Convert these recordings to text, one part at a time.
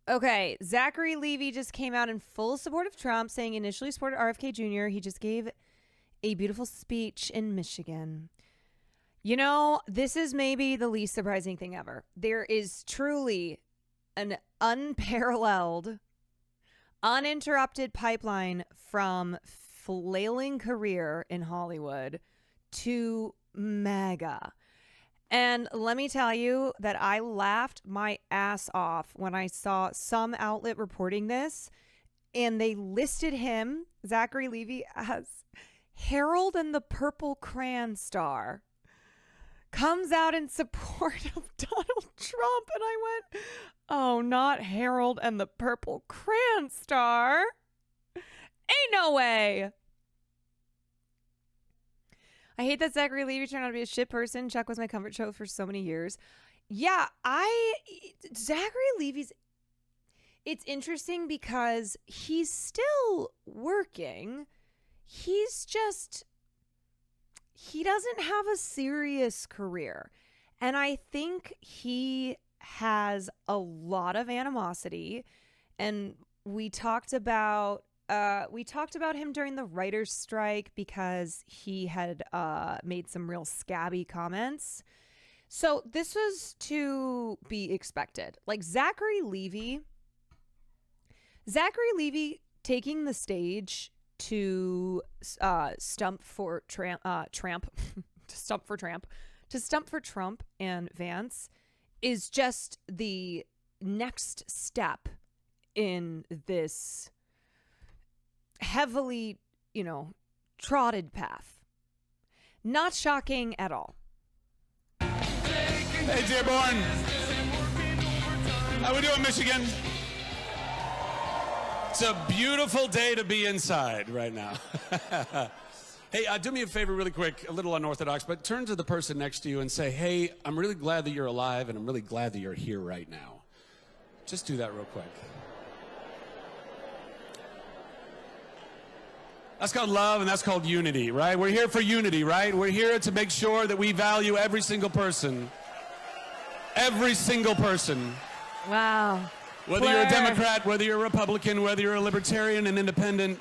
Okay, Zachary Levi just came out in full support of Trump, saying initially supported RFK Jr. He just gave a beautiful speech in Michigan. You know, this is maybe the least surprising thing ever. There is truly an unparalleled, uninterrupted pipeline from flailing career in Hollywood to MAGA. And let me tell you that I laughed my ass off when I saw some outlet reporting this, and they listed him, Zachary Levi, as Harold and the Purple Crayon star. Comes out in support of Donald Trump, and I went, oh, not Harold and the Purple Crayon star. Ain't no way. I hate that Zachary Levi turned out to be a shit person. Chuck was my comfort show for so many years. Yeah, Zachary Levi's, it's interesting because he's still working. He's just, he doesn't have a serious career. And I think he has a lot of animosity. And we talked about him during the writer's strike because he had made some real scabby comments. So this was to be expected. Like Zachary Levi taking the stage to stump for Trump and Vance is just the next step in this heavily, trotted path. Not shocking at all. Hey, Dearborn. How we doing, Michigan? It's a beautiful day to be inside right now. Hey, do me a favor really quick, a little unorthodox, but turn to the person next to you and say, hey, I'm really glad that you're alive, and I'm really glad that you're here right now. Just do that real quick. That's called love, and that's called unity, right? We're here for unity, right? We're here to make sure that we value every single person. Every single person. Wow. Whether you're a Democrat, whether you're a Republican, whether you're a libertarian, an independent,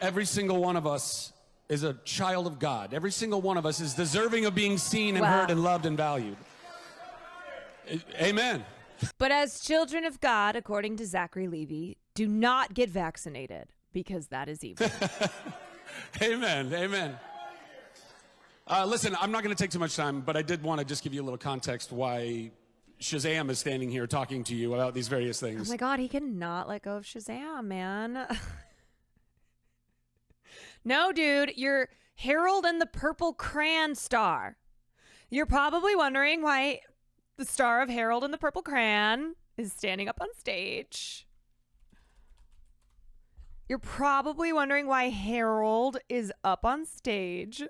every single one of us is a child of God. Every single one of us is deserving of being seen and heard and loved and valued. Amen. But as children of God, according to Zachary Levi, do not get vaccinated because that is evil. Amen. Amen. Listen, I'm not going to take too much time, but I did want to just give you a little context why Shazam is standing here talking to you about these various things. Oh my God, he cannot let go of Shazam, man. No, dude, you're Harold and the Purple Crayon star. You're probably wondering why the star of Harold and the Purple Crayon is standing up on stage. You're probably wondering why Harold is up on stage.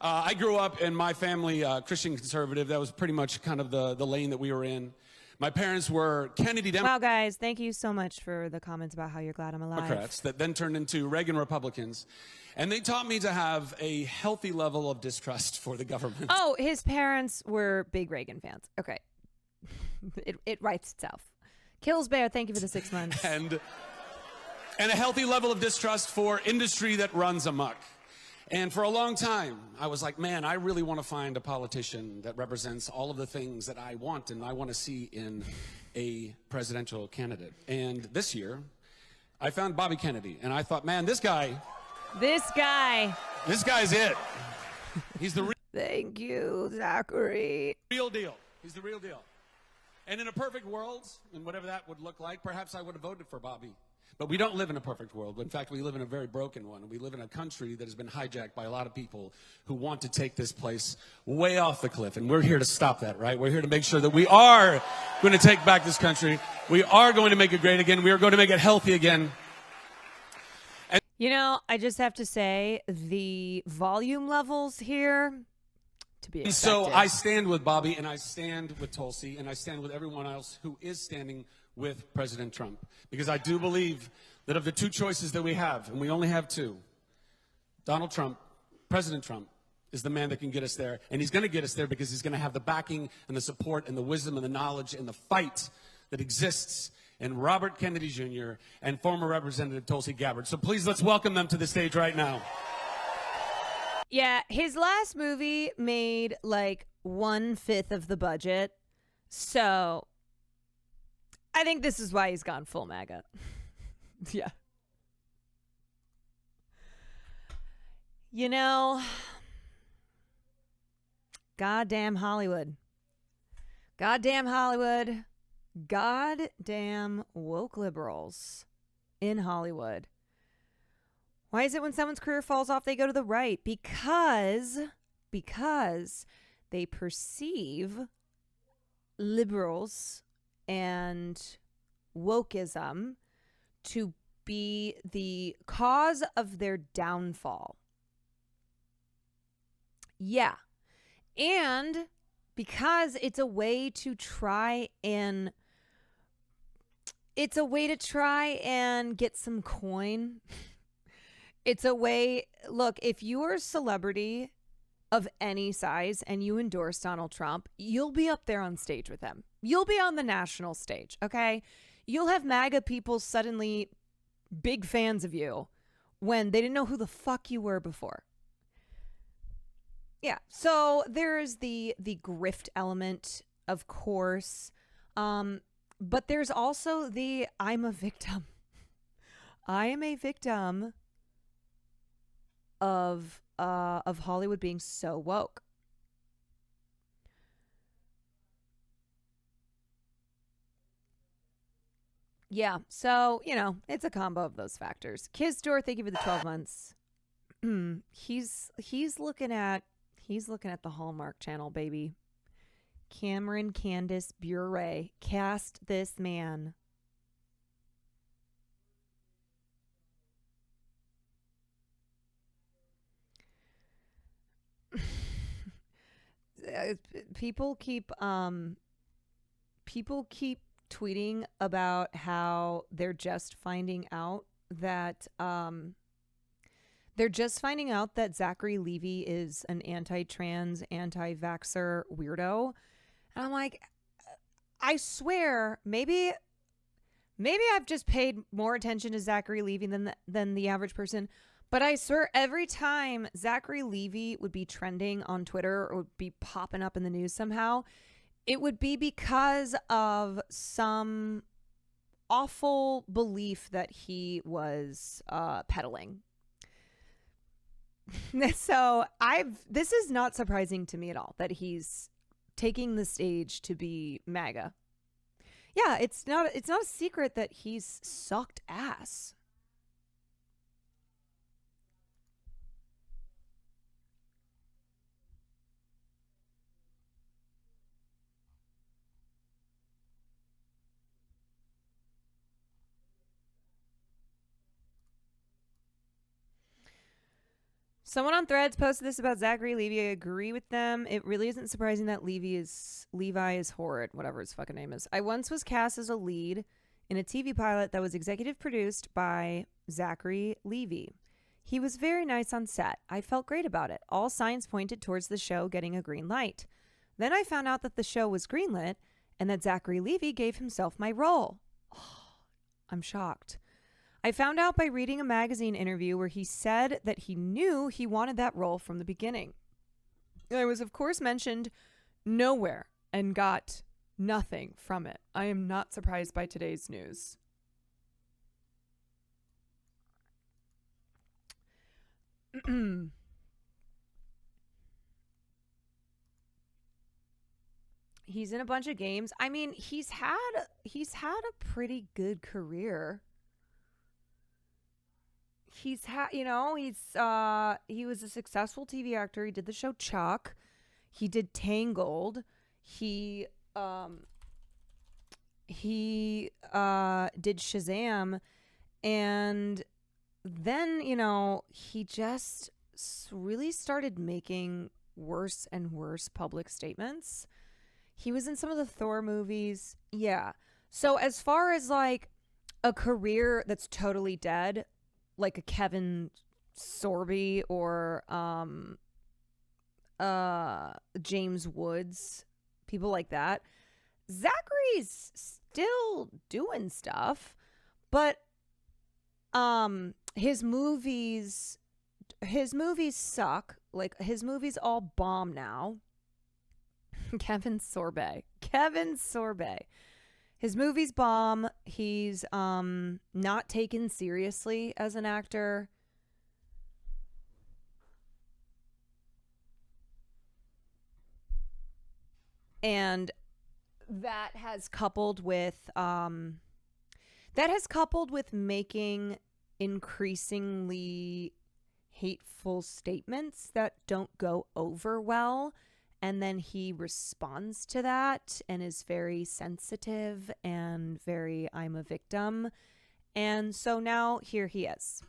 I grew up in my family, Christian conservative. That was pretty much kind of the lane that we were in. My parents were Kennedy Wow, guys, thank you so much for the comments about how you're glad I'm alive. Democrats that then turned into Reagan Republicans. And they taught me to have a healthy level of distrust for the government. Oh, his parents were big Reagan fans. Okay. It writes itself. Kills Bear, thank you for the 6 months. And a healthy level of distrust for industry that runs amok. And for a long time, I was like, man, I really want to find a politician that represents all of the things that I want and I want to see in a presidential candidate. And this year, I found Bobby Kennedy. And I thought, man, this guy's it. He's the Thank you, Zachary. real deal. He's the real deal. And in a perfect world, and whatever that would look like, perhaps I would have voted for Bobby. But we don't live in a perfect world. In fact, we live in a very broken one. We live in a country that has been hijacked by a lot of people who want to take this place way off the cliff. And we're here to stop that, right? We're here to make sure that we are going to take back this country. We are going to make it great again. We are going to make it healthy again. And I just have to say the volume levels here to be expected. So I stand with Bobby, and I stand with Tulsi, and I stand with everyone else who is standing with President Trump, because I do believe that of the two choices that we have, and we only have two, Donald Trump, President Trump, is the man that can get us there, and he's going to get us there because he's going to have the backing and the support and the wisdom and the knowledge and the fight that exists in Robert Kennedy Jr. and former Representative Tulsi Gabbard. So please, let's welcome them to the stage right now. Yeah, his last movie made like 1/5 of the budget. So I think this is why he's gone full MAGA. Yeah. You know, goddamn Hollywood. Goddamn Hollywood. Goddamn woke liberals in Hollywood. Why is it when someone's career falls off, they go to the right? Because they perceive liberals and wokeism to be the cause of their downfall. Yeah. And because it's a way to try and get some coin. It's a way, look, if you're a celebrity of any size and you endorse Donald Trump, you'll be up there on stage with him. You'll be on the national stage, okay? You'll have MAGA people suddenly big fans of you when they didn't know who the fuck you were before. Yeah, so there's the grift element, of course, but there's also the I'm a victim. I am a victim of Hollywood being so woke. Yeah, so it's a combo of those factors. Kiz Door, thank you for the 12 months. he's looking at the Hallmark Channel, baby. Cameron Candace Bure, cast this man. People keep tweeting about how they're just finding out that Zachary Levi is an anti-trans, anti-vaxxer weirdo. And I'm like, I swear, maybe I've just paid more attention to Zachary Levi than the average person. But I swear, every time Zachary Levi would be trending on Twitter or would be popping up in the news somehow, it would be because of some awful belief that he was peddling. So this is not surprising to me at all that he's taking the stage to be MAGA. Yeah, it's not a secret that he's sucked ass. Someone on Threads posted this about Zachary Levi. I agree with them. It really isn't surprising that Levi is horrid, whatever his fucking name is. I once was cast as a lead in a TV pilot that was executive produced by Zachary Levi. He was very nice on set. I felt great about it. All signs pointed towards the show getting a green light. Then I found out that the show was greenlit and that Zachary Levi gave himself my role. Oh, I'm shocked. I found out by reading a magazine interview where he said that he knew he wanted that role from the beginning. I was, of course, mentioned nowhere and got nothing from it. I am not surprised by today's news. He's in a bunch of games. I mean, he's had a pretty good career. He was a successful TV actor. He did the show Chuck. He did Tangled. He did Shazam, and then he just really started making worse and worse public statements. He was in some of the Thor movies. Yeah. So as far as like a career that's totally dead, like a Kevin Sorby or James Woods, people like that, Zachary's still doing stuff, but his movies suck. Like, his movies all bomb now. Kevin Sorbet. His movies bomb. He's not taken seriously as an actor. And that has coupled with making increasingly hateful statements that don't go over well, and then he responds to that and is very sensitive and very, I'm a victim. And so now here he is.